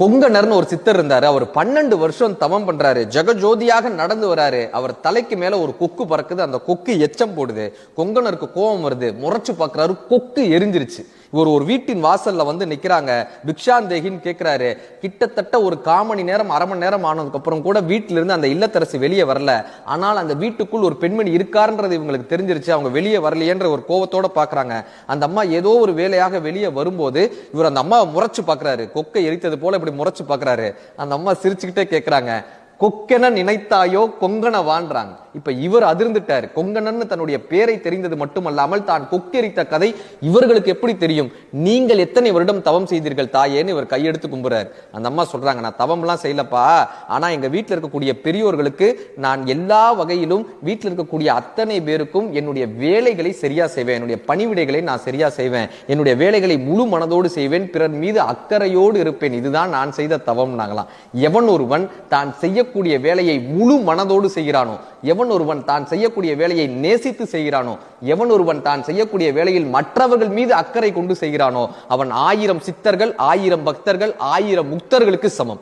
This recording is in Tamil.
கொங்கணர்னு ஒரு சித்தர் இருந்தாரு. அவர் 12 வருஷம் தவம் பண்றாரு, ஜெகஜோதியாக நடந்து வராரு. அவர் தலைக்கு மேல ஒரு கொக்கு பறக்குது, அந்த கொக்கு எச்சம் போடுது. கொங்கணருக்கு கோபம் வருது, முறைச்சு பாக்குறாரு, கொக்கு எரிஞ்சிருச்சு. இவர் ஒரு வீட்டின் வாசல்ல வந்து நிக்கிறாங்க. பிக்ஷாந்தேகின்னு கேட்கிறாரு. கிட்டத்தட்ட ஒரு 1/4 மணி நேரம், அரை மணி நேரம் ஆனதுக்கு அப்புறம் கூட வீட்டில இருந்து அந்த இல்லத்தரசி வெளியே வரல. ஆனால் அந்த வீட்டுக்குள் ஒரு பெண்மணி இருக்காருன்றது இவங்களுக்கு தெரிஞ்சிருச்சு. அவங்க வெளியே வரலையேன்ற ஒரு கோவத்தோட பாக்குறாங்க. அந்த அம்மா ஏதோ ஒரு வேலையாக வெளியே வரும்போது இவர் அந்த அம்மாவை முறைச்சு பாக்குறாரு. கொக்கை எரித்தது போல இப்படி முறைச்சு பாக்குறாரு. அந்த அம்மா சிரிச்சுக்கிட்டே கேட்கிறாங்க, கொக்கென நினைத்தாயோ கொங்கண வாழ்றாங்க. இப்ப இவர் அதிர்ந்துட்டார். கொங்கணன்னு தன்னுடைய பேரை தெரிந்தது மட்டுமல்லாமல் தான் கொக்கெரித்த கதை இவர்களுக்கு எப்படி தெரியும்? நீங்கள் எத்தனை வருடம் தவம் செய்தீர்கள் தாயேன்னு இவர் கையெடுத்து கும்புறார். அந்த அம்மா சொல்றாங்க, நான் தவம் எல்லாம் செய்யலப்பா, ஆனா எங்க வீட்டில் இருக்கக்கூடிய பெரியோர்களுக்கு நான் எல்லா வகையிலும் வீட்டில் இருக்கக்கூடிய அத்தனை பேருக்கும் என்னுடைய வேலைகளை சரியா செய்வேன், என்னுடைய பணிவிடைகளை நான் சரியா செய்வேன், என்னுடைய வேலைகளை முழு மனதோடு செய்வேன், பிறர் மீது அக்கறையோடு இருப்பேன், இதுதான் நான் செய்த தவம் நாங்களாம். எவன் ஒருவன் தான் செய்யக்கூடிய வேலையை முழு மனதோடு செய்கிறானோ, எவன் ஒருவன் தான் செய்யக்கூடிய வேலையை நேசித்து செய்கிறானோ, எவன் ஒருவன் தான் செய்யக்கூடிய வேலையில் மற்றவர்கள் மீது அக்கறை கொண்டு செய்கிறானோ, அவன் 1000 சித்தர்கள், 1000 பக்தர்கள், 1000 முக்தர்களுக்கு சமம்.